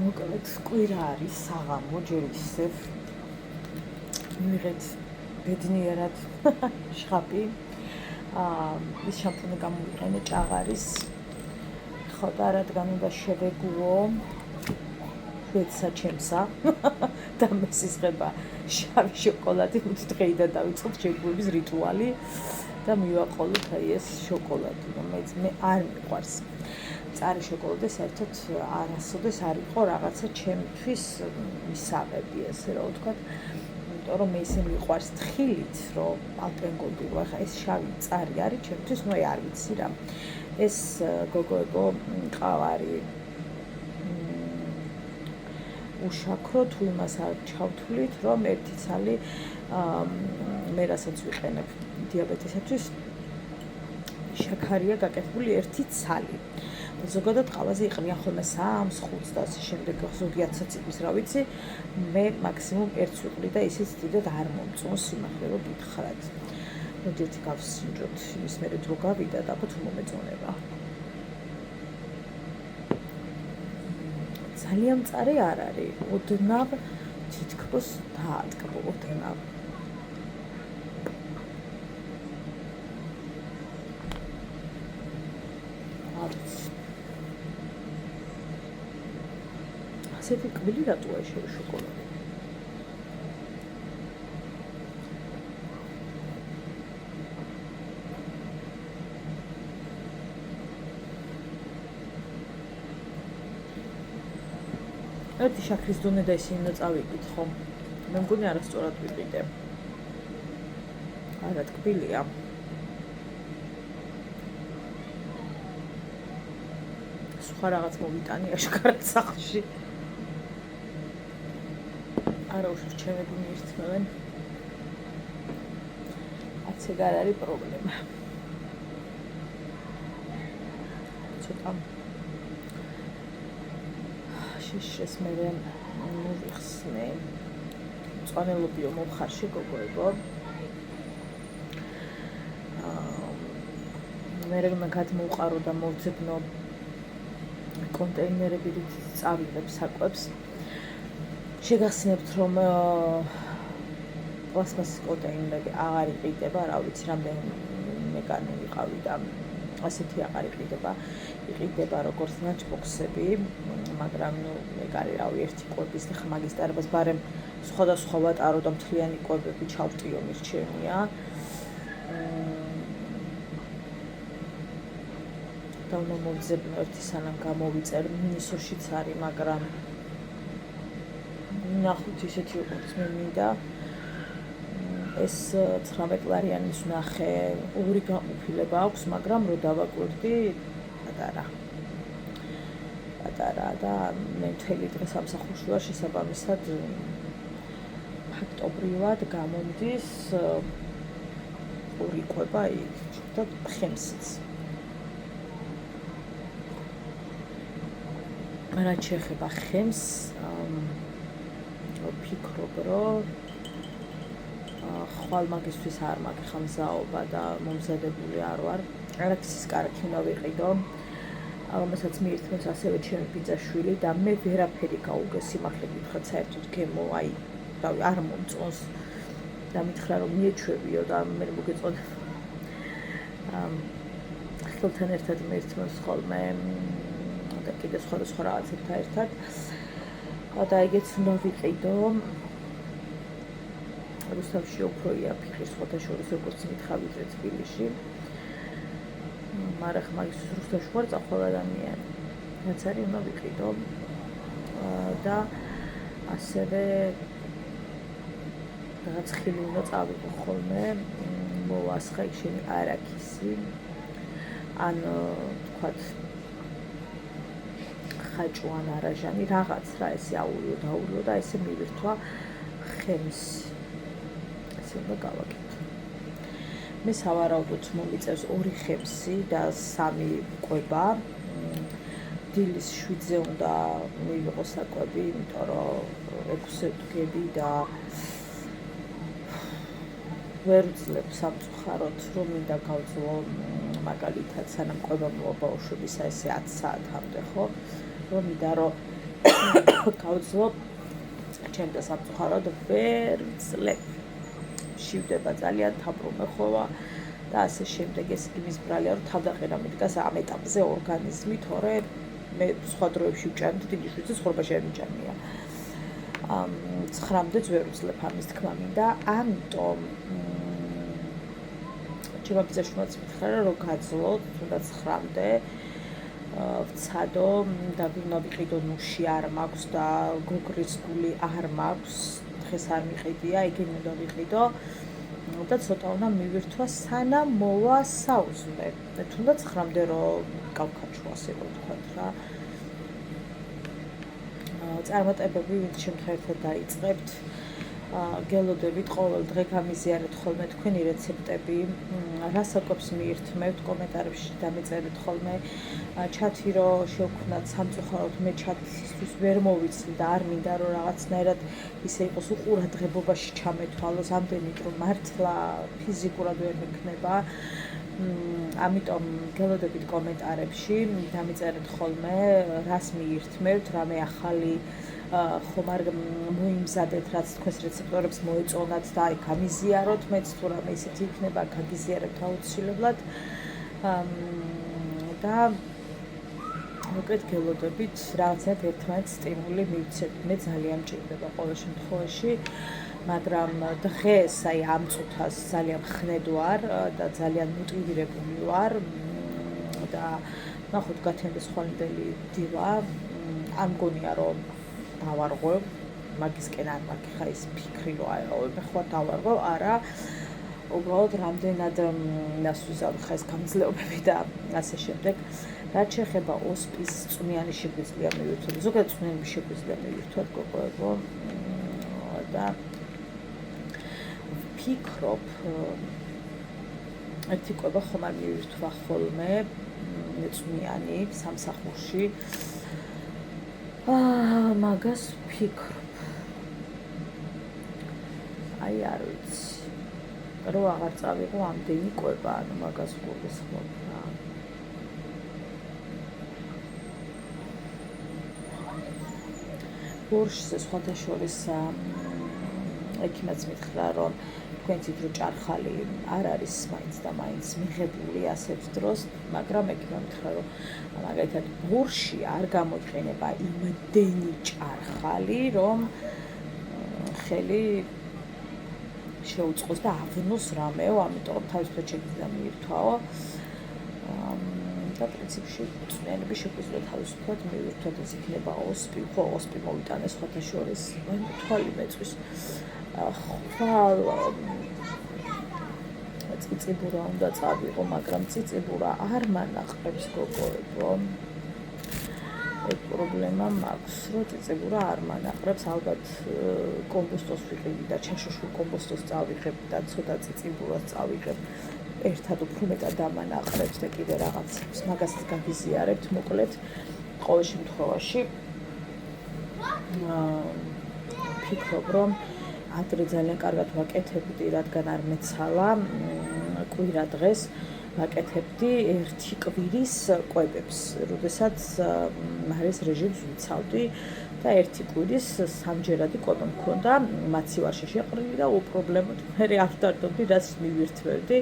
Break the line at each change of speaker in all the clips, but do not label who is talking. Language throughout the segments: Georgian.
მოკლედ კვირა არის საღამო ჯერ ისევ მივიღეთ ბედნიერად შხაპი ის შამპუნი გამოვიყენე ჭაღარის ხო და რადგან უნდა შევეგუო შვედსა ჩემსა და მესისღება შავი შოკოლადი უთ დღეიდან დავიწყოთ შეგუების რიტუალი და მივაყოლოთ აი ეს შოკოლადი რომელიც მე არ მიყვარს წარი შოკოლადი საერთოდ არასოდეს არ იყო რაღაცა ჩემთვის მისაღები ესე რომ ვთქვათ იმიტომ რომ მე ისე მიყვარს თხილით რომ ალპენგოლდი რო ახლა ეს შავი წარი არის ჩემთვის ნუ არ ვიცი რა ეს გოგოებო ყავარი უშაქრო თუ იმას არ ჩავთვლით რომ ერთი ცალი მე რასაც ვიყენებ დიაბეტისათვის შაქარია გაკეთებული ერთი ცალი ზოგადად ყავაზე იყრიან ხოლმე 3-5 და ასე შემდეგ ზოგიერთსაც იყოს რა ვიცი მე მაქსიმუმ ერთს ვიყრი და ისიც დიდად არ მომწონს სიმართლე რომ გითხრათ მოდით გავსინჯოთ იმის მერე დრო გავიდა და აბა თუ მომეწონება ძალიან მწარე არ არის ოდნავ თითქოს დაატკბო ოდნავ ასეთი კვილი რატოა შევ შოკოლადი ერთი შაქრის დონე და ისინი უნდა წავიყიდ ხო მე მგონი არასწორად ვიყიდე არა ტკბილია სხვა რაღაც მოვიტანი აშკარად სახლში არა უშავს ჩემები მიირთმევენ არც ეგ არ არის პრობლემა ცოტა შიშეს მე მოვიხსნე წვანელობიო მომხარში გოგოებო მე გადმოვყარო და მოვძებნო კონტეინერები რით წავიღებ საკვებს შეგახსენებთ რომ პლასმასის კონტეინერები აღარ იყიდება რა ვიცი რამდენი კანი ვიყავი და ასეთი აღარ იყიდება როგორც ლანჩბოქსები მაგრამ ნუ ეგ არის რავი ერთი კვების და ხმაგის დარბას ბარემ სხვადასხვა ვატარო და მთლიანი კვებები ჩავტიო მირჩენია და უნდა მოვძებნო ერთი სანამ გამოვიწერ მინისოშიც არის მაგრამ ნახოთ ისეთი როგორც მე მინდა ეს 19 ლარიანის ნახე ორი გამოფილება აქვს მაგრამ რო დავაკვირდი პატარა და მე მთელი დღე სამსახურში ვარ შესაბამისად ფაქტობრივად გამომდის ორი კვება იქ და ხემსიც რაც შეეხება ხემს ვფიქრობ რომ ხვალ მაგისთვის არ მაქვს ხამზაობა და მომზადებული არ ვარ არაქსის კარგი უნდა ვიყიდო რომელსაც მიირთმევს ასევე ჩემი ბიძაშვილი და მე ვერაფერი გაუგე სიმართლე გითხრათ საერთოდ გემო აი რავი არ მომწონს და მითხრა რომ მიეჩვევიო და მე მოგეწოდება ხელთან ერთად მიირთმევს ხოლმე და კიდე სხვადასხვა რაღაცებთან ერთად და ეგეც უნდა ვიყიდო რუსთავში უფრო იაფიხი სხვათა შორის როგორც მითხრა ვიდრე თბილისში მაგრამ მაგის რუსთავში ვარ წახვალ ადამიანი რაც არის უნდა ვიყიდო და ასევე რაღაც ხილი უნდა წავიღო ხოლმე მოვასხა იქ შენი არაქისი ან თქვათ ხაჭუან არაჟანი რაღაც რა ესე აურიო და ესე მივირთვა ხემსი ესე უნდა გავაკეთო მე სავარაუდოდ მომიწევს 2 ხემსი და 3 კვება დილის 7-ზე უნდა მივიღო საკვები იმიტომ რომ 6-ზე ვდგები და ვერ ვძლებ სამწუხაროდ რომ მინდა გავძლო მაგალითად სანამ კვება მოვა ბავშვებისა ესე 10 საათამდე ხო რომ მინდა რომ გავძლო ჩემ და სამწუხაროდ ვერ ვძლებ. შივდება ძალიან, თაბრუნე ხოვა და ასე შემდეგ. ეს იმის ბრალია, რომ თავდაყირა მიდგას ამ ეტაპზე ორგანიზმი, თორე მე სხვა დროებში ვჭამდი, დიდი შვიცი ცხოვრებაში არ მიჭამია. 9-მდეც ვერ ვძლებ ამის თქმა მინდა, ამიტომ ჩემმა ბიძაშვილმაც მითხრა, რომ გაძლო თუნდაც 9-მდე ვცადო და ვინო ვიყიდო ნუში არ მაქვს და გოგრის გული არ მაქვს, დღეს არ მიყიდია, ეგენი უნდა ვიყიდო და ცოტა უნდა მივირთვა სანამ მოვა საუზმე. თუნდაც 9-მდე რომ გავქაჩო ასე ვთქვათ რა. წარმატებები ვინც შემთხვევით დაიწყებთ, გელოდებით ყოველ დღე გამიზიარეთ ხოლმე თქვენი რეცეპტები, რა საკვებს მიირთმევთ, კომენტარებში დამეწერეთ ხოლმე, ჩათი რომ შევქმნათ სამწუხაროდ მე ჩათისთვის ვერ მოვიცლი და არ მინდა რომ რაღაცნაირად ისე იყოს უყურადღებობაში ჩამეთვალოს, ამდენით რომ მართლა ფიზიკურად ვერ მექნება. ამიტომ გელოდებით კომენტარებში დამეწერეთ ხოლმე, რას მიირთმევთ, რამე ახალი ხომ არ მოიმზადეთ, რაც თქვენს რეცეპტორებს მოეწონათ და აი გამიზიაროთ, მეც თუ რამე ისეთი იქნება, გაგიზიარებთ აუცილებლად. და მოკლედ გელოდებით რაღაცნაირად ერთმანეთს სტიმული მივცეთ. მე ძალიან მჭირდება ყოველ შემთხვევაში, მაგრამ დღეს აი ამ წუთას ძალიან ხნედ ვარ და ძალიან მოტივირებული ვარ და ნახოთ გათენდეს ხვალინდელი დილა. არ მგონია რომ დავარღვევ, მაგისკენ არ მაქვს ხა ის ფიქრი რომ აი ხო დავარღვევ, არა. უბრალოდ რამდენად ნასვიზავ ხა ეს გამძლეობები და ასე შემდეგ. რაც შეეხება ოსპის წვნიანი შეგვიძლია მივირთვათ, ზოგადად წვნიანი შეგვიძლია მივირთვათ გოგოებო და ვფიქრობ, ერთი კვება ხომ არ მივირთვა ხოლმე წვნიანი სამსახურში. მაგას ვფიქრობ. აი არ ვიცი. რომ აღარ წავიღო ამდენი კვება, ანუ მაგას გულისხმობ რა. ბორშზე სხვათა შორის ექიმაც მითხრა, რომ თქვენ იცით, რომ ჭარხალი არ არის მაინც და მაინც მიღებული ასეთ დროს, მაგრამ ექიმმა მითხრა, რომ მაგალითად ბორში არ გამოიყენება იმდენი ჭარხალი, რომ ხელი შეუწყოს და ავნოს რამეო, ამიტომ თავისუფლად შეგვიძლია მივირთვაო. და პრინციპში წვნიანები შეგვიძლია თავისუფლად მივირთვათ, ეს იქნება ოსპი, ხო, ოსპი მოვიტანეს სხვათა შორის, თვალი მეწვის. ხვალ წიწიბურა უნდა წავიღო, მაგრამ წიწიბურა არ მანაყრებს გოგოებო. ეგ პრობლემა მაქვს, რომ წიწიბურა არ მანაყრებს, ალბათ კომბოსტოს ვიყიდი და ჩაშოშულ კომბოსტოს წავიღებ და ცოტა წიწიბურას წავიღებ, ერთად უფრო მეტად დამანაყრებს და კიდე რაღაცებს, მაგასაც გაგიზიარებთ, მოკლედ ყოველ შემთხვევაში ვფიქრობ, რომ ადრე ძალიან კარგად ვაკეთებდი, რადგან არ მეცალა კვირა დღეს ვაკეთებდი ერთი კვირის კვებებს, როდესაც მარის რეჟიმს ვიცავდი და ერთი კვირის სამჯერადი კვება მქონდა, მაცი ვარ შეყრილი და უპრობლემოდ მე არ ვდარდობდი, რაც მივირთვევდი.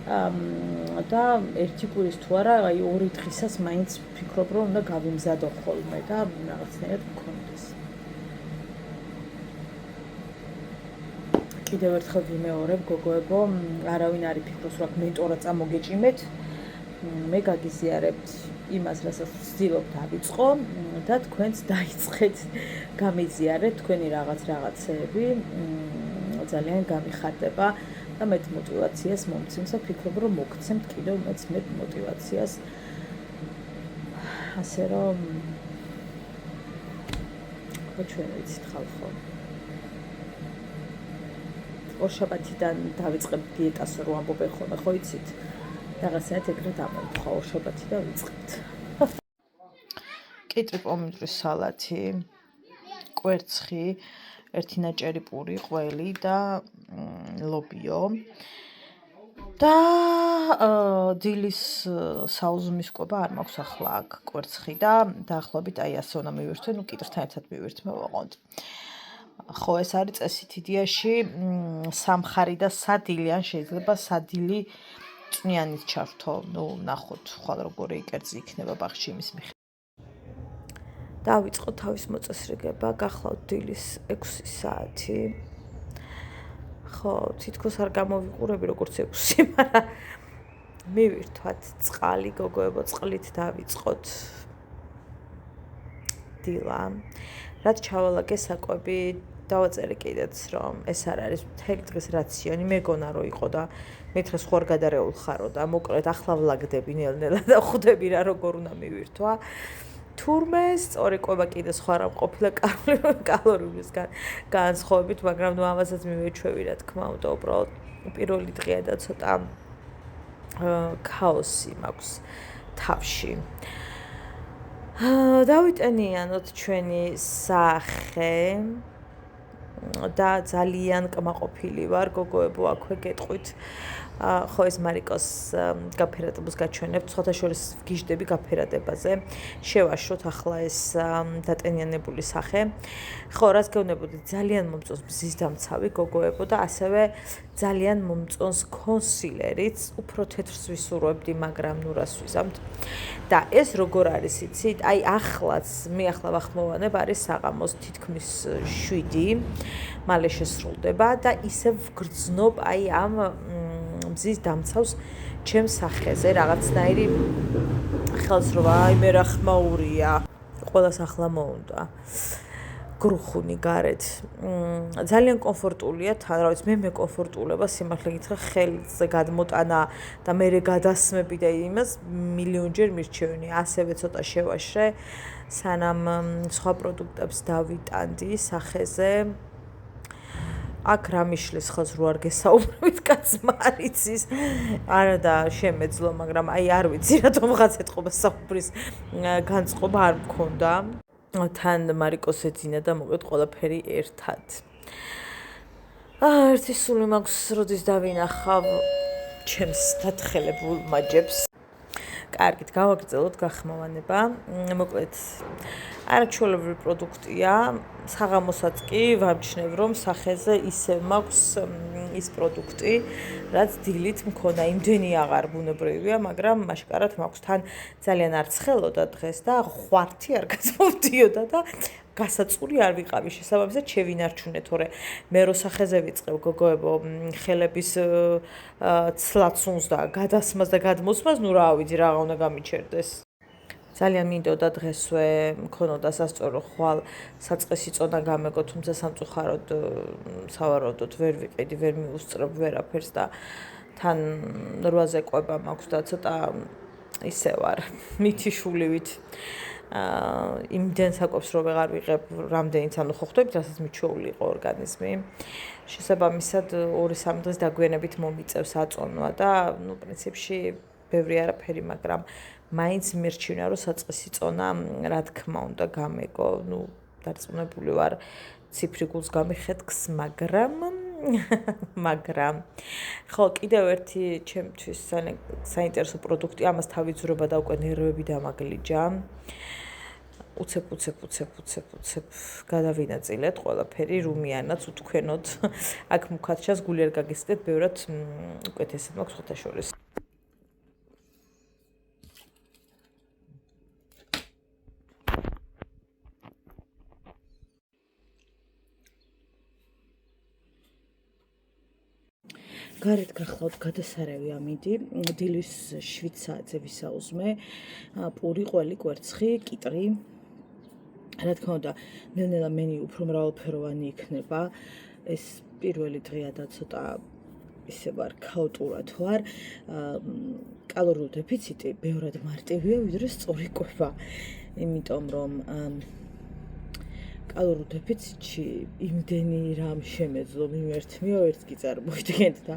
და ერთი კვირის თუ არა, აი 2 დღისას მაინც ვფიქრობ, რომ უნდა გავიმზადო ხოლმე და რაღაცნაირად მქონდეს. კიდევ ერთხელ ვიმეორებ, გოგოებო, არავინ არ იფიქროს, რომ მენტორად წამოგეჭიმეთ. მე გაგიზიარებთ იმას, რასაც ვცდილობ დავიწყო და თქვენც დაიწყეთ გამიზიარეთ თქვენი რაღაცეები. ძალიან გამიხარდება და მეტ мотиваციას მომცემს და ვფიქრობ, რომ მოგცემთ კიდევ მეც მეტ мотиваციას. ასე რომ ჩვენ ვიცით ხალხო. ორშაბათიდან დავიწყებ დიეტას, რო ამბობენ ხოლმე, ხო იცით? რაღაცნაირად ეგრეთ ამოვთხა, ორშაბათი და ვიწყებთ. კიტრი პომიდორის სალათი, კვერცხი, ერთი ნაჭერი პური, ყველი და ლობიო. და დილის საუზმის კვება არ მაქვს ახლა აქ კვერცხი და დაახლოებით აი ასე უნდა მივირთვე, ნუ კიტრთან ერთად მივირთმე ვაყოთ. ხო, ეს არის წესით იდეაში სამხარი და სადილი, ან შეიძლება სადილი წვნიანით ჩავრთო. ნუ ნახოთ, ხვალ როგორი კერძი იქნება ბაღში იმის მიხედვით. დავიწყო თავის მოწესრიგება, გახლავთ დილის 6 საათი. ხო, თითქოს არ გამოვიყურები როგორც 6, მაგრამ მივირთვათ წყალი, გოგოებო, წყლით დავიწყოთ დილა. რაც ჩავალაგე საკვები, დავაწერე კიდეც, რომ ეს არ არის მთელი დღის რაციონი, მეგონა რომ იყო და მე დღეს ხوار გადარეულ ხარო და მოკლედ ახლა ვლაგდები ნელ-ნელა და ხვდები რა როგორ უნდა მივირთვა. თურმე სწორი კვება კიდე სხვა რა ყოფილა კალორიების განსხვავებით, მაგრამ ნუ ამასაც მივეჩვევი რა თქმა უნდა, უბრალოდ პირველი დღეა და ცოტა ქაოსი მაქვს თავში. დავიტენიანოთ ჩვენი სახე და ძალიან კმაყოფილი ვარ, გოგოებო, აქვე გეტყვით. ხო, ეს მარიკოს გაფერადებას გაჩვენებთ, სხვათა შორის ვგიჟდები გაფერადებაზე. შევაშოთ ახლა ეს დატენიანებული სახე. ხო, რას გეუბნებოდი, ძალიან მომწონს მზის დამცავი, გოგოებო, და ასევე ძალიან მომწონს კონსილერიც, უფრო თეთრს ვისურვებდი, მაგრამ ნუ რას ვიზამთ. და ეს როგორ არის, იცით? აი ახლაც, მე ახლა ვახმოვანებ, არის საღამოს თითქმის 7, მალე შესრულდება და ისევ ვგრძნობ აი ამ მზის დამცავს ჩემს სახეზე, რაღაცნაირი ხელსროვა, აი მე რა ხმაურია, ყველას ახლა მოუნდა. გრუხუნი გარეთ. ძალიან კომფორტულია, თან რა ვიცი, მე მეკომფორტულება, სიმართლე გითხრა, ხელზე გადმოტანა და მე გადასმები და იმას მილიონჯერ მირჩევენი. ასევე ცოტა შევაშრე, სანამ სხვა პროდუქტებს დავიტანდი სახეზე. აქ რა მიშლის ხელს რო არ გესაუბრებით, კაცმა არ იცის. არა და შემეძლო, მაგრამ აი არ ვიცი რატომ ხაც ეთყობა საუბრის განწყობა არ მქონდა. თან მარიკოს ეძინა და მოგეთ ყველაფერი ერთად. ერთი სული მაქვს, როდის დავინახავ ჩემს დათხელებულ მაჯებს. კარგით, გავაგრძელოთ გახმოვანება. მოკლედ, არაჩვეულებრივი პროდუქტია. საღამოსაც კი ვამჩნევ, რომ სახეზე ისევ მაქვს ის პროდუქტი, რაც დილით მქონა. იმდენი აღარ ბუნებრივია, მაგრამ მაშკარად მაქვს. თან ძალიან არ ცხელოდა დღეს და ხვართი არ გაწმოვდიოდა და გასაწური არ ვიყავი. შესაბამისად შევინარჩუნე, თორე მე რო სახეზე ვიწყებ, გოგოებო, ხელების ცლაცუნს და გადასმას და გადმოსმას, ნუ რა ვიცი, რა უნდა გამიჩერდეს. ძალიან მინდოდა დღესვე მქონოდა სასწორო ხვალ საწყისი წონა გამეგო, თუმცა სამწუხაროდ სავარაუდოდ ვერ ვიყიდი, ვერ მიუსწრებ ვერაფერს და თან 8-ზე კვება მაქვს და ცოტა ისე ვარ მითიშულივით. იმდენ საკვებს რო ვეღარ ვიღებ, რამდენიც ანუ ხო ხვდებით, რასაც მიჩვეული იყო ორგანიზმი. შესაბამისად 2-3 დღეს დაგვიანებით მომიწევს აწონვა და ნუ პრინციპში ბევრი არაფერი, მაგრამ მაინც მირჩივნა, რომ საწყისი წონა რა თქმა უნდა გამეგო, ნუ დარწმუნებული ვარ ციფრი გულს გამიხეთქს, მაგრამ ხო, კიდევ ერთი ჩემთვის საინტერესო პროდუქტი, ამას თავიძურება და უკვე ნერვები დამაგლიჯა. უცებ გადავინაწილეთ ყველაფერი, რუმიანაც უთქვენოთ. აქ მუქად ჩანს, გული არ გაგესდეთ, ბევრად უკეთესად მაქვს სხვათა შორის. გარეთ გახლავთ გადასარევი ამინდი, დილის 7 საათზე ვისაუზმე, პური, ყველი, კვერცხი, კიტრი. რა თქმა უნდა, ნელ-ნელა მენი უფრო მრავალფეროვანი იქნება. ეს პირველი დღეა და ცოტა ისე ვარ, ქაოტურად ვარ. კალორიული დეფიციტი ბევრად მარტივია, ვიდრე სწორი კვება. იმიტომ რომ კალორიულ დეფიციტში იმდენი რამ შემეძლო მიმერთმიო ერთ კი წარმოვიდგენთ და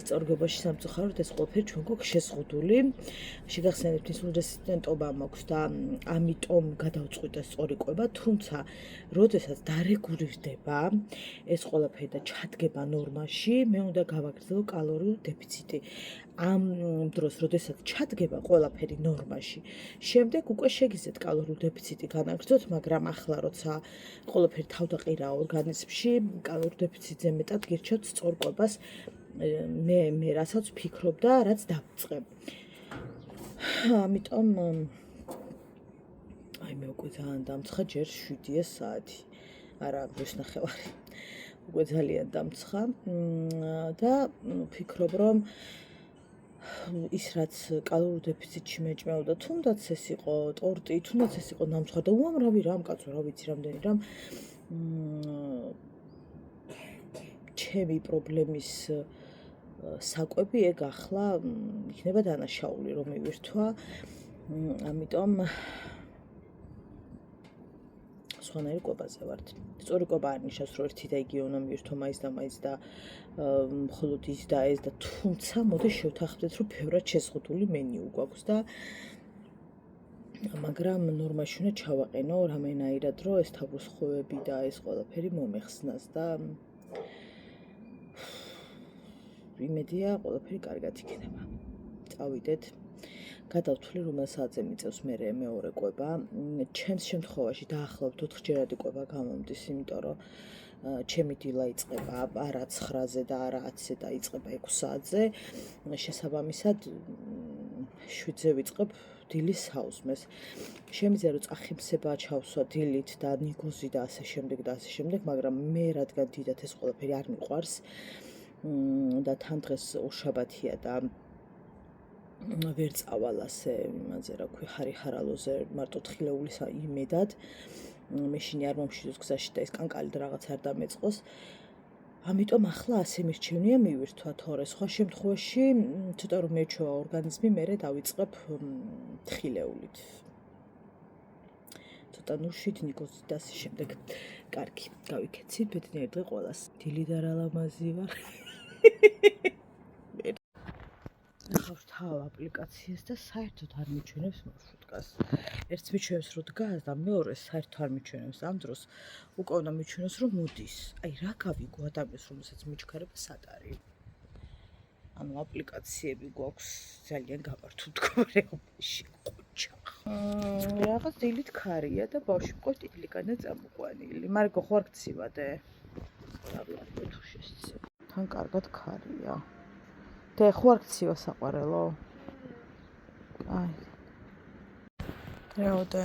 სწორგებაში სამწუხაროდ ეს ყველაფერი ჩვენ გვაქვს შეზღუდული. შეგახსენებთ ის რესისტენტობა მაქვს და ამიტომ გადავწყვიტე სწორი კვება, თუმცა როდესაც დარეგულირდება ეს ყველაფერი და ჩადგება ნორმაში, მე უნდა გავაგრძელო კალორიულ დეფიციტი. ამ დროს, როდესაც ჩადგება ყველაფერი ნორმაში, შემდეგ უკვე შეგიძლიათ კალორიულ დეფიციტი განაგრძოთ, მაგრამ ახლა როცა ყველაფერი თავდაყირაა ორგანიზმში, კალორიულ დეფიციტზე მეტად გირჩევთ სწორ კვებას, მე რასაც ვფიქრობ და რაც დავიწყებ. ამიტომ მე უკვე ძალიან დამცხა, ჯერ 7-ია საათი. არა, 8:30. უკვე ძალიან დამცხა და ვფიქრობ, რომ ის რაც კალორიულ დეფიციტში მეჭმეოდა, თუნდაც ეს იყო ტორტი, თუნდაც ეს იყო ნამცხა და უამრავი რამ კაცო, რა ვიცი რამდენი რამ ჩემი პრობლემის საკვები ეგ ახლა იქნება დანაშაული რომ მივირთვა. ამიტომ სხვანაირი კვებაზე ვართ. სწორი კვება არ ნიშნავს, რომ ერთი და იგივე უნდა მივირთო მაინც და მხოლოდ ის და ეს და თუმცა მოდი შევთანხმდეთ, რომ ბევრად შეზღუდული მენიუ გვაქვს და მაგრამ ნორმაში უნდა ჩავაყენო რამენაირად, რომ ეს თავბრუსხვევები და ეს ყველაფერი მომეხსნას და იმედია ყველაფერი კარგად იქნება. წავიდეთ. გადავთვლი რომელ საათზე მიწევს მერე მეორე კვება. ჩემს შემთხვევაში დაახლოებით 4-ჯერადი კვება გამომდის, იმიტომ რომ ჩემი დილა იწყება არა 9-ზე და არა 10-ზე და იწყება 6 საათზე. შესაბამისად 7-ზე ვიწყებ დილის საუზმეს. შემიძლია რომ წახიმსება ჩავსვა დილით და ნიგოზი და ასე შემდეგ, მაგრამ მე რადგან დიდად ეს ყველაფერი არ მიყვარს და თან დღეს უშაბათია და ვერ წავალ ასე იმაზე რა ქვია ხარიხარალოზე მარტო თხილეულის იმედად მეშინი არ მომშვიდოს გზაში და ეს კანკალი და რაღაც არ დამეწყოს. ამიტომ ახლა ასე მირჩევნია მივირთვა თორე სხვა შემთხვევაში ცოტა რომ მეჩვევა ორგანიზმი მერე დავიწყებ თხილეულით. ცოტა ნუშით ნიკოზით და ასე შემდეგ. კარგი, გავიქეცით ბედნიერი დღე ყველას. დილი და რა ლამაზი ვარ. თავ აპლიკაციას და საერთოდ არ მიჩვენებს მარშრუტკას. ერთს მიჩვენებს რომ დგას და მეორეს საერთოდ არ მიჩვენებს. ამ დროს უკვე უნდა მიჩვენოს რომ მოდის. აი რა გავიგო ადამიანს რომელსაც მიჩქარება სად არის. ანუ აპლიკაციები გვაქვს ძალიან გამართულ მდგომარეობაში. რაღაც დილით ქარია და ბავშვი მყავს ტიტლიკანა წამოყვანილი. მარგო ხო არ გცივადე? დაბლატე თუ შესწევ. თან კარგად ქარია. და ხო არ გცივა საყვარელო? აი. რაოდე.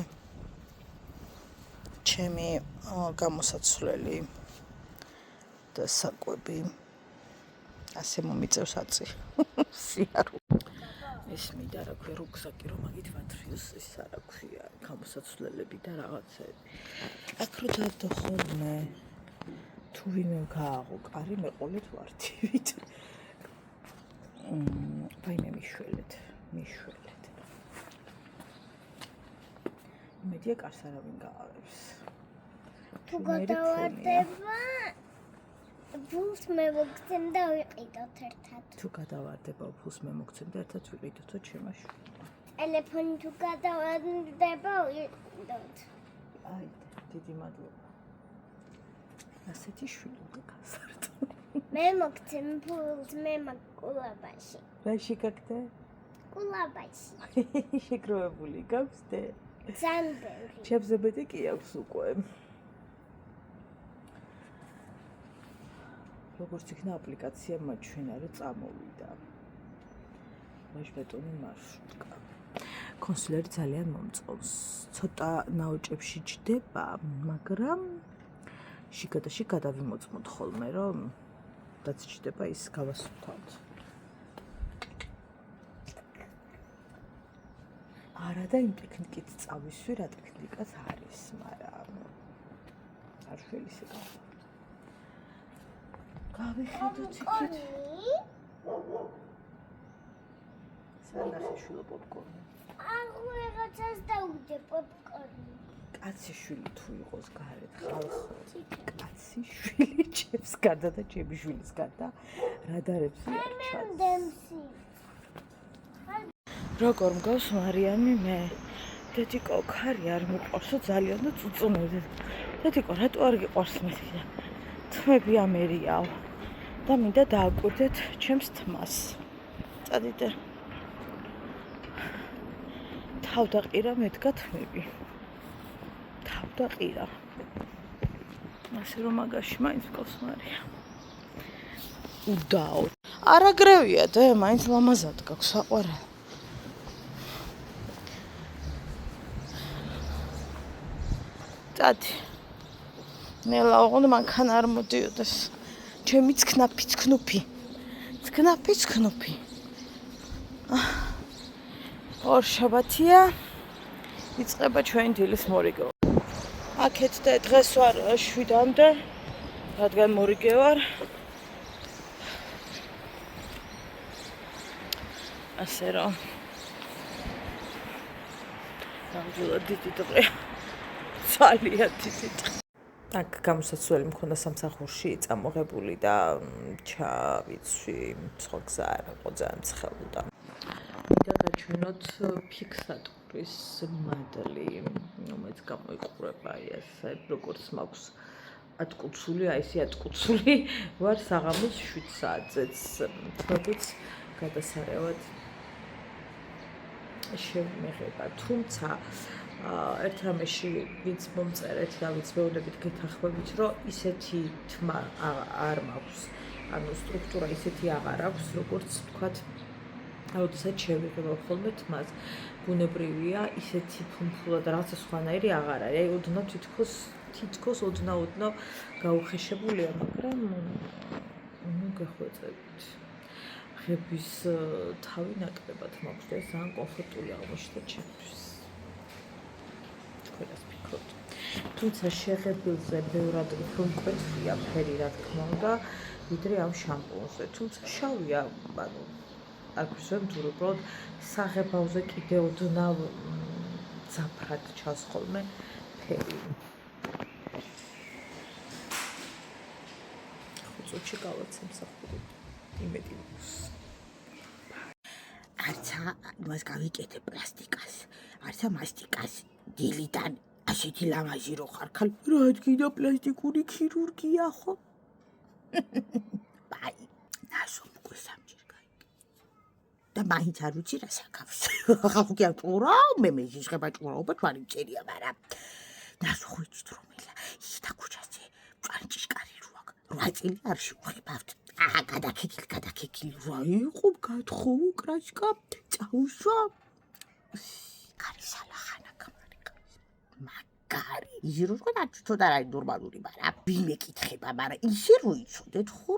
ჩემი გამოსაცვლელი და საკვები ასე მომიწევს აწი. სიარო. ეს მინდა რა ქვია რუქსაკი რომ მაგით ვათრიოს ის არა ქვია გამოსაცვლელები და რაღაცები. აქ რო დადო ხოლმე თუ ვინმე გააღო კარი მეყოლეთ ვართივით. ვაიმე მიშველეთ. მედია კარს არავინ გაავებს.
თუ გადავარდება ფულს მე მოგცემ და ვიყიდოთ ერთად.
თუ გადავარდება ფულს მე მოგცემ და ერთად ვიყიდოთო ჩემაში.
ტელეფონი თუ გადავარდება ვიყიდოთ.
აი, დიდი მადლობა. ასეთი შვილი უნდა გასართო.
მე მოგცემ ფულს მე მაკულაბაში.
რაში გაგდე?
კულაბაში.
შეგროვებული გაქვს დე?
ძალიან ბევრი.
ჩემზე მეტი კი აქვს უკვე. როგორც იქნა აპლიკაცია მაჩვენა რომ წამოვიდა. ვაჟბეტონი მარშრუტკა. კონსულერი ძალიან მომწონს. ცოტა ნაოჭებში ჯდება, მაგრამ შიგადაში გადავიმოწმოთ ხოლმე რომ რაც ჯდება ის გავასუფთავთ. არა და იმ ტექნიკით წავისვი, რა ტექნიკაც არის, მაგრამ არ შველისე გავიხედოთ იქით. სანახე შვილო პოპკორნი.
აღუ რაღაცას დაუჯე პოპკორნი.
კაცი შვილი თუ იყოს გარეთ ხალხო კაცი შვილი ჩემს გარდა და ჩემი შვილის გარდა რა დარებს როგორ მგავს მარიამი მე დედიკო ხარი არ მიყვარსო ძალიან და წუწუნები დედიკო რატო არ გიყვარს მე თმები ამერიაო და მინდა დააკვირდეთ ჩემს თმას წადიდე თავდაყირა მედგა თმები თავდაყირა ასე რომ მაგაში მაინც მგავს მარია უდაო არაგრევია და მაინც ლამაზად გაქვს საყვარელი წადი ნელა ოღონდ მანქანა არ მოდიოდეს ჩემი ცქნაფი ორშაბათია იწყება ჩვენი დილის მორიგე აქეთ და დღეს ვარ 7-მდე რადგან მორიგე ვარ ასე რომ ნამდვილად დიდი დღე ძალიან დიდი დღე აქ გამოსაცვლელი მქონდა სამსახურში წამოღებული და ჩავიცვი სხვა გზა არ იყო ძალიან ცხელოდა მინდა გაჩვენოთ ფიქსატორის მადლი რომელიც გამოიყურება ესე როგორც მაქვს ატკუცული აი ესე ატკუცული ვარ საღამოს 7 საათზეც თმებით გადასარევად შემეხება თუმცა ერთ რამეში ვინც მომწერეთ და ვინც მეუბნებით გეთანხმებით რომ ისეთი თმა არ მაქვს ანუ სტრუქტურა ისეთი აღარ აქვს როგორც ვთქვათ როდესაც შევიღებავ ხოლმე თმას ბუნებრივია ისეთი ფუმფულად რაღაცა სხვანაირი აღარ არის აი ოდნავ თითქოს ოდნავ გაუხეშებულია მაგრამ ნუ გეხვეწებით ხების თავი ნაკლებად მაქვს და ძალიან კომფორტული აღმოჩნდა ჩემთვის ყველას ფიქრობთ თუმცა შეღებილზე ბევრად უფრო მკვეთრია ფერი რა თქმა უნდა ვიდრე ამ შამპუნზე თუმცა შავია ანუ არ გვს ვემთურ უბრალოდ საღებავზე კიდე ოდნავ ძაფრად ჩანს ხოლმე ფერი ხუწუჩი გავაცემსახური იმედი მაქვს
არცა მას გავიკეთე პლასტიკას არცა მასტიკას დილიდან ასეთი ლამაზი რო ხარ ხალ რა გინდა პლასტიკური ქირურგია ხო ბაი ნასო მგო სამჯერ გაიგე და მაინც არ ვიცი რა საკავს ხალხი ატურა მე შეშება ჭურაობა თვალი მწერია მაგრამ ნასო ხვიჩით რომელა იდა ქუჩაზე ჭანჭიშკარი რო აქ 8 წელი არ შევხებავთ გადაკეკილი რა იყო გათხოვო კრაშკა წაუშვა კარი სალახანა გამარიყა მაგარი ისე რო თქვა ცოტა რა ნორმალური მაგრამ ვინ მეკითხება მაგრამ ისე რო იცოდეთ ხო